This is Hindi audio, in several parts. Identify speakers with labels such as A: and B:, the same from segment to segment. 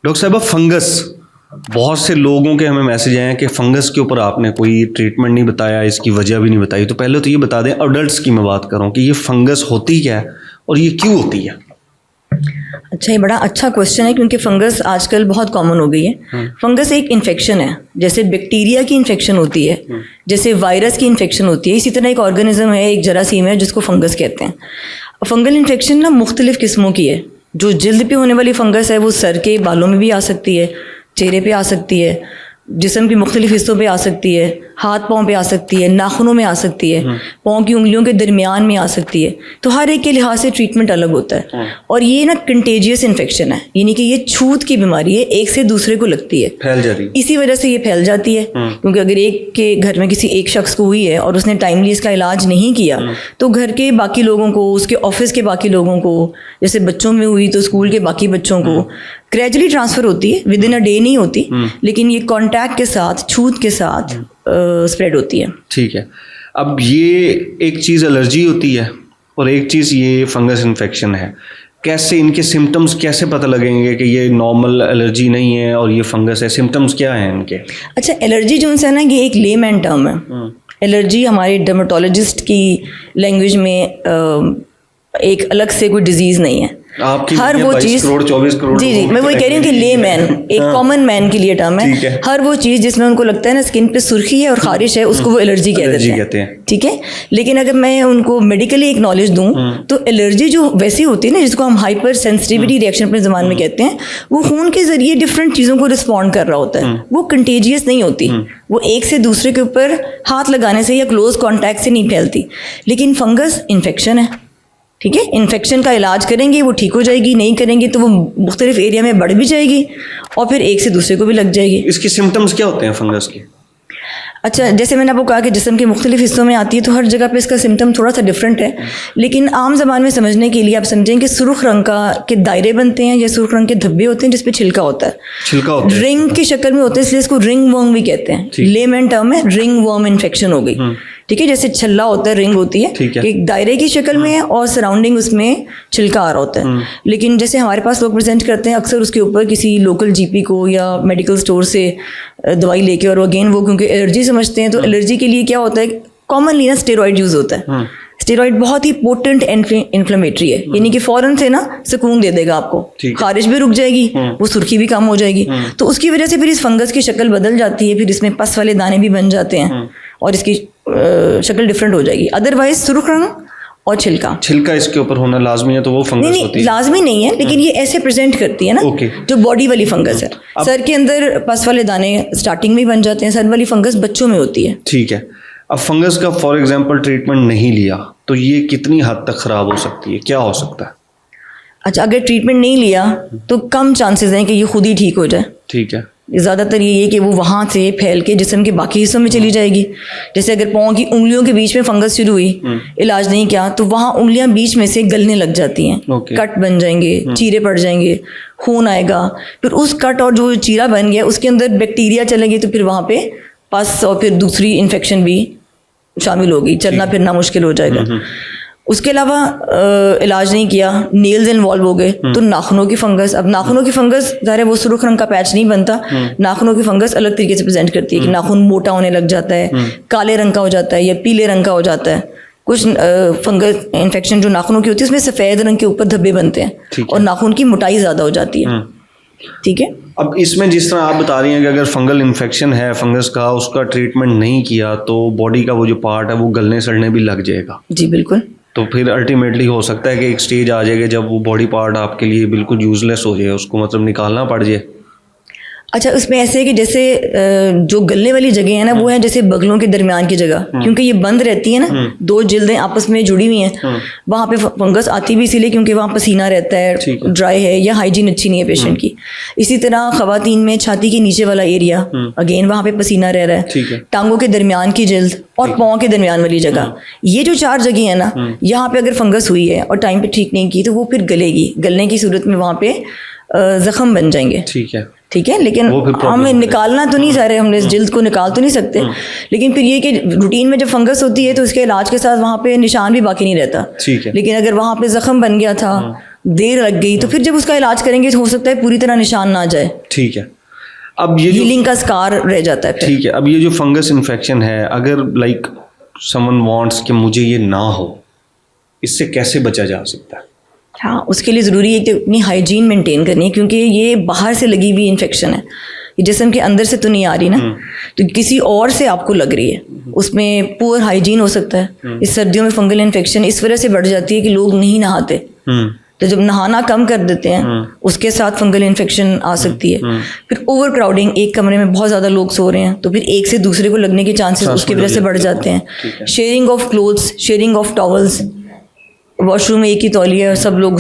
A: डॉक्टर साहब फंगस, बहुत से लोगों के हमें मैसेज आए हैं कि फंगस के ऊपर आपने कोई ट्रीटमेंट नहीं बताया, इसकी वजह भी नहीं बताई। तो पहले तो ये बता दें, अडल्ट्स की मैं बात कर रहा हूँ, कि ये फंगस होती क्या है और ये क्यों होती है?
B: अच्छा, ये बड़ा अच्छा क्वेश्चन है क्योंकि फंगस आजकल बहुत कॉमन हो गई है। फंगस एक इन्फेक्शन है, जैसे बैक्टीरिया की इन्फेक्शन होती है, जैसे वायरस की इन्फेक्शन होती है, इसी तरह एक ऑर्गेनिज्म है, एक जरासीम है जिसको फंगस कहते हैं। फंगल इन्फेक्शन ना मुख्तलिफ किस्मों की है। जो जल्द पे होने वाली फंगस है वो सर के बालों में भी आ सकती है, चेहरे पे आ सकती है, जिस्म के मुख्तलिफ हिस्सों पे आ सकती है, हाथ पाँव पे आ सकती है, नाखूनों में आ सकती है, पाँव की उंगलियों के दरमियान में आ सकती है। तो हर एक के लिहाज से ट्रीटमेंट अलग होता है। और ये ना कंटेजियस इन्फेक्शन है, यानी कि ये छूत की बीमारी है, एक से दूसरे को लगती है,
A: फैल जाती है।
B: इसी वजह से ये फैल जाती है। क्योंकि अगर एक के घर में किसी एक शख्स को हुई है और उसने टाइमली इसका इलाज नहीं किया तो घर के बाकी लोगों को, उसके ऑफिस के बाकी लोगों को, जैसे बच्चों में हुई तो स्कूल के बाकी बच्चों को ग्रेजुअली ट्रांसफ़र होती है, विद इन अ डे नहीं होती, लेकिन ये कॉन्टैक्ट के साथ, छूत के साथ स्प्रेड होती है।
A: ठीक है। अब ये एक चीज़ एलर्जी होती है और एक चीज़ ये फंगस इन्फेक्शन है। कैसे इनके सिम्टम्स कैसे पता लगेंगे कि ये नॉर्मल एलर्जी नहीं है और ये फंगस है? सिम्टम्स क्या हैं इनके? अच्छा,
B: एलर्जी जो है ना, ये एक लेमैन टर्म है। एलर्जी हमारे डर्मेटोलॉजिस्ट की लैंग्वेज में एक अलग से कोई डिजीज़ नहीं है।
A: हर वो चीज़ 24 करोड़
B: जी मैं वही कह रही हूँ कि लेमैन एक कॉमन मैन के लिए टर्म है। हर वो चीज़ जिसमें उनको लगता है ना स्किन पे सुर्खी है और खारिश है, उसको वो एलर्जी कहते हैं। ठीक है, लेकिन अगर मैं उनको मेडिकली एक नॉलेज दूँ तो एलर्जी जो वैसी होती है ना, जिसको हम हाइपर सेंसिटिविटी रिएक्शन अपने ज़बान में कहते हैं, वो खून के जरिए डिफरेंट चीज़ों को रिस्पॉन्ड कर रहा होता है। वो कंटेजियस नहीं होती, वो एक से दूसरे के ऊपर हाथ लगाने से या क्लोज कॉन्टैक्ट से नहीं फैलती। लेकिन फंगस इन्फेक्शन है, ठीक है, इन्फेक्शन का इलाज करेंगे वो ठीक हो जाएगी, नहीं करेंगे तो वो मुख्तलिफ एरिया में बढ़ भी जाएगी और फिर एक से दूसरे को भी लग जाएगी।
A: इसके सिम्टम्स क्या होते हैं फंगस के?
B: अच्छा, जैसे मैंने आपको कहा कि जिस्म के मुख्तलिफ हिस्सों में आती है, तो हर जगह पे इसका सिम्टम थोड़ा सा डिफरेंट है। लेकिन आम ज़बान में समझने के लिए आप समझें कि सुर्ख रंग के दायरे बनते हैं या सुर्ख रंग के धब्बे होते हैं जिसपे छिलका होता है, रिंग की शक्ल में होते हैं, इसलिए इसको रिंग वर्म भी कहते हैं। लेमैन टर्म है, रिंग वर्म इन्फेक्शन हो गई। ठीक है, जैसे छल्ला होता है, रिंग होती है कि एक दायरे की शक्ल में है और सराउंडिंग उसमें छिलका आ रहा होता है। लेकिन जैसे हमारे पास लोग प्रेजेंट करते हैं, अक्सर उसके ऊपर किसी लोकल जीपी को या मेडिकल स्टोर से दवाई लेके, और अगेन वो क्योंकि एलर्जी समझते हैं, तो एलर्जी के लिए क्या होता है, कॉमनली ना स्टेरॉइड यूज़ होता है। स्टेरॉइड बहुत ही पोटेंट इन्फ्लेमेटरी है, यानी कि फ़ौरन से ना सुकून दे देगा आपको, खारिश भी रुक जाएगी, वो सुर्खी भी कम हो जाएगी। तो उसकी वजह से फिर इस फंगस की शक्ल बदल जाती है, फिर इसमें पस वाले दाने भी बन जाते हैं और इसकी शक्ल डिफरेंट हो जाएगी। अदरवाइज सुर्ख रंग और छिलका इसके ऊपर होना लाजमी है, तो वो फंगस होती है? लाजमी नहीं है, लेकिन ये ऐसे प्रेजेंट करती है ना, जो बॉडी वाली फंगस है। सर के अंदर पस वाले दाने स्टार्टिंग में बन जाते हैं, सर वाली फंगस बच्चों में होती है।
A: ठीक है। अब फंगस का फॉर एग्जांपल ट्रीटमेंट नहीं लिया तो ये कितनी हद तक ख़राब हो सकती है, क्या हो सकता है?
B: अच्छा, अगर ट्रीटमेंट नहीं लिया तो कम चांसेस हैं कि ये खुद ही ठीक हो जाए।
A: ठीक है।
B: ज़्यादातर ये है कि वो वहाँ से फैल के जिस्म के बाकी हिस्सों में चली जाएगी। जैसे अगर पाँव की उंगलियों के बीच में फंगस शुरू हुई, इलाज नहीं किया, तो वहाँ उंगलियाँ बीच में से गलने लग जाती हैं, कट बन जाएंगे, चीरे पड़ जाएंगे, खून आएगा। फिर उस कट और जो चीरा बन गया उसके अंदर बैक्टीरिया चलेंगे, तो फिर वहाँ पे पस और फिर दूसरी इन्फेक्शन भी शामिल होगी, चलना फिरना मुश्किल हो जाएगा। उसके अलावा इलाज नहीं किया, नेल्स इन्वॉल्व हो गए, तो नाखूनों की फंगस, अब नाखूनों की फंगस ज़ाहिर है वो सुर्ख रंग का पैच नहीं बनता, नाखूनों की फंगस अलग तरीके से प्रेजेंट करती है कि नाखून मोटा होने लग जाता है, काले रंग का हो जाता है या पीले रंग का हो जाता है। कुछ फंगस इन्फेक्शन जो नाखूनों की होती है उसमें सफ़ेद रंग के ऊपर धब्बे बनते हैं और नाखून की मोटाई ज़्यादा हो जाती है। ठीक है।
A: अब इसमें जिस तरह आप बता रही हैं कि अगर फंगल इन्फेक्शन है फंगस का, उसका ट्रीटमेंट नहीं किया तो बॉडी का वो जो पार्ट है वो गलने सड़ने भी लग जाएगा।
B: जी बिल्कुल।
A: तो फिर अल्टीमेटली हो सकता है कि एक स्टेज आ जाएगा जब वो बॉडी पार्ट आपके लिए बिल्कुल यूजलेस हो जाए, उसको मतलब निकालना पड़ जाए।
B: अच्छा, उसमें ऐसे है कि जैसे जो गलने वाली जगह है ना, वो है जैसे बगलों के दरमियान की जगह, क्योंकि ये बंद रहती है ना, दो जिल्दें आपस में जुड़ी हुई हैं, वहाँ पे फंगस आती भी इसीलिए क्योंकि वहाँ पसीना रहता है, ड्राई है या हाइजीन अच्छी नहीं है पेशेंट की। इसी तरह खवातीन में छाती के नीचे वाला एरिया, अगेन वहाँ पे पसीना रह रहा है, टांगों के दरमियान की जिल्द और पाँव के दरमियान वाली जगह, ये जो 4 जगह है ना, यहाँ पे अगर फंगस हुई है और टाइम पे ठीक नहीं की तो वो फिर गलेगी, गलने की सूरत में वहाँ पे जख्म बन जाएंगे। ठीक है, लेकिन हमें निकालना तो नहीं सारे, हमने इस जिल्द को निकाल तो नहीं सकते, लेकिन फिर ये कि रूटीन में जब फंगस होती है तो उसके इलाज के साथ वहाँ पे निशान भी बाकी नहीं रहता। लेकिन अगर वहाँ पे जख्म बन गया था देर लग गई, तो फिर जब उसका इलाज करेंगे तो हो सकता है पूरी तरह निशान ना जाए,
A: ठीक है। अब ये जो
B: हीलिंग का स्कार रह जाता है फिर।
A: ठीक है, अब ये जो फंगस इन्फेक्शन है, अगर लाइक समवन वांट्स कि मुझे ये ना हो, इससे कैसे बचा जा सकता है?
B: हाँ, उसके लिए ज़रूरी है कि अपनी हाइजीन मेंटेन करनी है, क्योंकि ये बाहर से लगी हुई इन्फेक्शन है, ये जिस्म के अंदर से तो नहीं आ रही ना, तो किसी और से आपको लग रही है, उसमें पुअर हाइजीन हो सकता है। इस सर्दियों में फंगल इन्फेक्शन इस वजह से बढ़ जाती है कि लोग नहीं नहाते, तो जब नहाना कम कर देते हैं उसके साथ फंगल इन्फेक्शन आ सकती है। फिर ओवर क्राउडिंग, एक कमरे में बहुत ज़्यादा लोग सो रहे हैं तो फिर एक से दूसरे को लगने के चांसेस उसकी वजह से बढ़ जाते हैं। Sharing of clothes, sharing of towels, washroom में एक ही तौलिया और सब लोग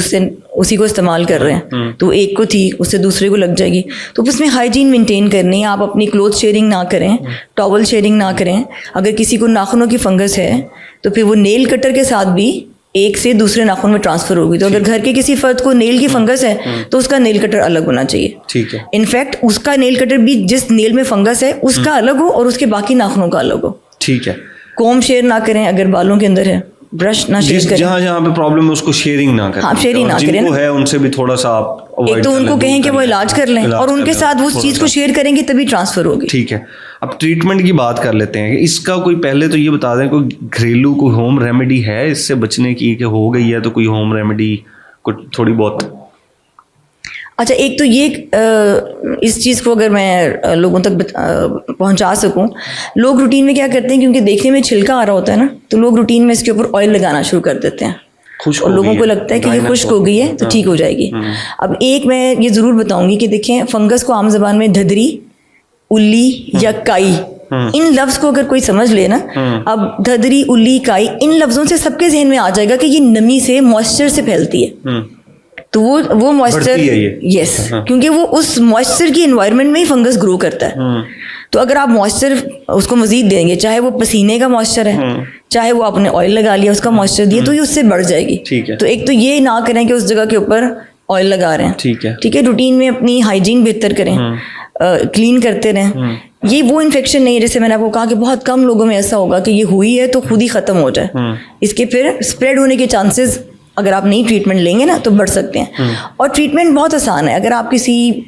B: उसी को इस्तेमाल कर रहे हैं, तो एक को थी उससे दूसरे को लग जाएगी, तो उसमें हाइजीन मेंटेन करनी है। आप अपनी क्लोथ शेयरिंग ना करें, टॉवल शेयरिंग ना करें। अगर किसी को नाखूनों की फंगस है तो फिर वो नेल कटर के साथ भी एक से दूसरे नाखून में ट्रांसफर होगी। तो अगर घर के किसी फर्द को नेल की फंगस है तो उसका नेल कटर अलग होना चाहिए, ठीक है। इनफैक्ट उसका नेल कटर भी जिस नेल में फंगस है उसका अलग हो और उसके बाकी नाखूनों का अलग हो, ठीक है। कोम शेयर ना करें अगर बालों के अंदर है, ब्रश ना शेयर करें, जहाँ पे प्रॉब्लम है उसको शेयरिंग ना करें। हाँ, शेयरिंग ना करें। जिनको है उनसे भी थोड़ा सा आप एक तो उनको कहें कि वो इलाज कर लें और उनके साथ उस चीज़ को शेयर करेंगे तभी ट्रांसफर होगी, ठीक है। अब ट्रीटमेंट की बात कर लेते हैं। इसका कोई पहले तो ये बता दें, कोई घरेलू कोई होम रेमेडी है इससे बचने की, कि हो गई है तो कोई होम रेमेडी कुछ थोड़ी बहुत? अच्छा, एक तो ये इस चीज़ को अगर मैं लोगों तक पहुंचा सकूं, लोग रूटीन में क्या करते हैं, क्योंकि देखने में छिलका आ रहा होता है ना, तो लोग रूटीन में इसके ऊपर ऑयल लगाना शुरू कर देते हैं और लोगों को लगता है कि ये खुश्क हो गई है तो ठीक हो जाएगी। अब एक मैं ये ज़रूर बताऊंगी कि देखें, फंगस को आम ज़बान में धदरी, उल्ली या काई, इन लफ्ज़ को अगर कोई समझ ले ना, अब धदरी, उल्ली, काई, इन लफ्ज़ों से सबके जहन में आ जाएगा कि ये नमी से, मॉइस्चर से फैलती है। तो वो मॉइस्चर, यस, क्योंकि वो उस मॉइस्चर की एनवायरनमेंट में ही फंगस ग्रो करता है। तो अगर आप मॉइस्चर उसको मजीद देंगे, चाहे वो पसीने का मॉइस्चर है, चाहे वो आपने ऑयल लगा लिया उसका मॉइस्चर दिया, तो ये उससे बढ़ जाएगी, ठीक है। तो एक तो ये ना करें कि उस जगह के ऊपर ऑयल लगा रहे हैं, ठीक है, ठीक है। रूटीन में अपनी हाइजीन बेहतर करें, क्लीन करते रहें। ये वो इन्फेक्शन नहीं है, जैसे मैंने आपको कहा कि बहुत कम लोगों में ऐसा होगा कि ये हुई है तो खुद ही ख़त्म हो जाए। इसके फिर स्प्रेड होने के चांसेस अगर आप नई ट्रीटमेंट लेंगे ना तो बढ़ सकते हैं। और ट्रीटमेंट बहुत आसान है, अगर आप किसी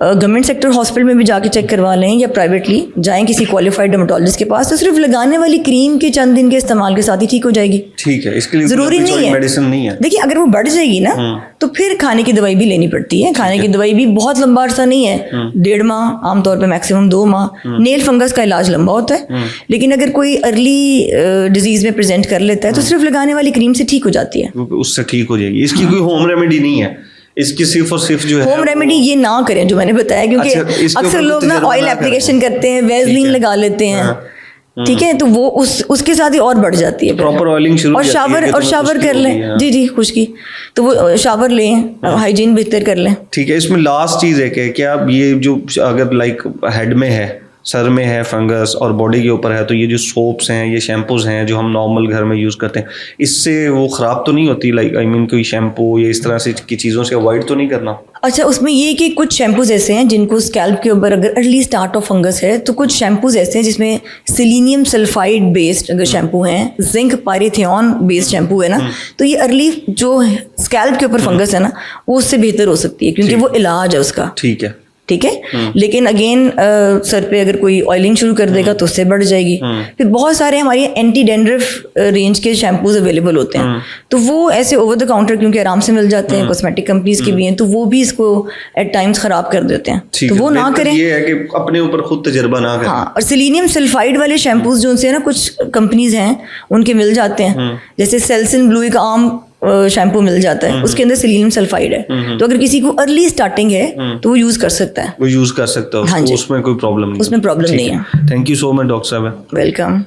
B: गवर्नमेंट सेक्टर हॉस्पिटल में भी जाके चेक करवा लें या प्राइवेटली जाएं किसी क्वालिफाइड डर्मेटोलॉजिस्ट के पास, तो सिर्फ लगाने वाली क्रीम के चंद दिन के इस्तेमाल के साथ ही ठीक हो जाएगी, ठीक है। इसके लिए जरूरी नहीं है मेडिसिन नहीं है। देखिए, अगर वो बढ़ जाएगी ना तो फिर खाने की दवाई भी लेनी पड़ती है। खाने की दवाई भी बहुत लंबा अरसा नहीं है, 1.5 माह, आमतौर पर मैक्सिमम 2 माह। नेल फंगस का इलाज लंबा होता है, लेकिन अगर कोई अर्ली डिजीज में प्रेजेंट कर लेता है तो सिर्फ लगाने वाली क्रीम से ठीक हो जाती है, उससे ठीक हो जाएगी। इसकी कोई होम रेमेडी नहीं है, इसकी सिर्फ और सिर्फ जो है होम रेमेडी ये ना करें जो मैंने बताया, क्योंकि अक्सर लोग ना ऑयल एप्लीकेशन करते हैं, वैसलीन लगा लेते हैं, ठीक है, तो वो उसके साथ ही और बढ़ जाती है। प्रॉपर ऑयलिंग शुरू और शावर कर लें, जी खुश्की, तो वो शावर लें, हाइजीन बेहतर कर लें, ठीक है। इसमें लास्ट चीज़ है कि क्या ये जो अगर लाइक हेड में है, सर में है फंगस और बॉडी के ऊपर है, तो ये जो सोप्स हैं, ये शैम्पूज हैं जो हम नॉर्मल घर में यूज़ करते हैं, इससे वो ख़राब तो नहीं होती? लाइक आई मीन कोई शैम्पू या इस तरह से की चीज़ों से अवॉइड तो नहीं करना? अच्छा, उसमें ये कि कुछ शैम्पूज ऐसे हैं जिनको स्कैल्प के ऊपर अगर अर्ली स्टार्ट ऑफ फंगस है, तो कुछ शैम्पूज ऐसे हैं जिसमें सेलेनियम सल्फाइड बेस्ड अगर शैम्पू हैं, जिंक पायरेथियन बेस्ड शैम्पू है ना, तो ये अर्ली जो स्कैल्प के ऊपर फंगस है ना, वो उससे बेहतर हो सकती है, क्योंकि वो इलाज है उसका, ठीक है, ठीक है। लेकिन अगेन सर पे अगर कोई ऑयलिंग शुरू कर देगा तो उससे बढ़ जाएगी। फिर बहुत सारे हमारी एंटी डैंड्रफ रेंज के शैम्पूज अवेलेबल होते हैं, तो वो ऐसे ओवर द काउंटर क्योंकि आराम से मिल जाते हैं, कॉस्मेटिक कंपनीज के भी हैं, तो वो भी इसको एट टाइम्स खराब कर देते हैं, तो वो ना करें। ये है कि अपने ऊपर खुद तजर्बा ना करें। हाँ, और सेलेनियम सल्फाइड वाले शैम्पूज जो उनसे ना कुछ कंपनीज हैं उनके मिल जाते हैं, जैसे सेल्सिन ब्लू एक आम शैम्पू मिल जाता है, उसके अंदर सेलेनियम सल्फाइड है, तो अगर किसी को अर्ली स्टार्टिंग है तो वो यूज कर सकता है, वो यूज कर सकता है, हाँ, उसमें कोई प्रॉब्लम नहीं, उसमें प्रॉब्लम नहीं है। Thank you so much doctor साहब, वेलकम।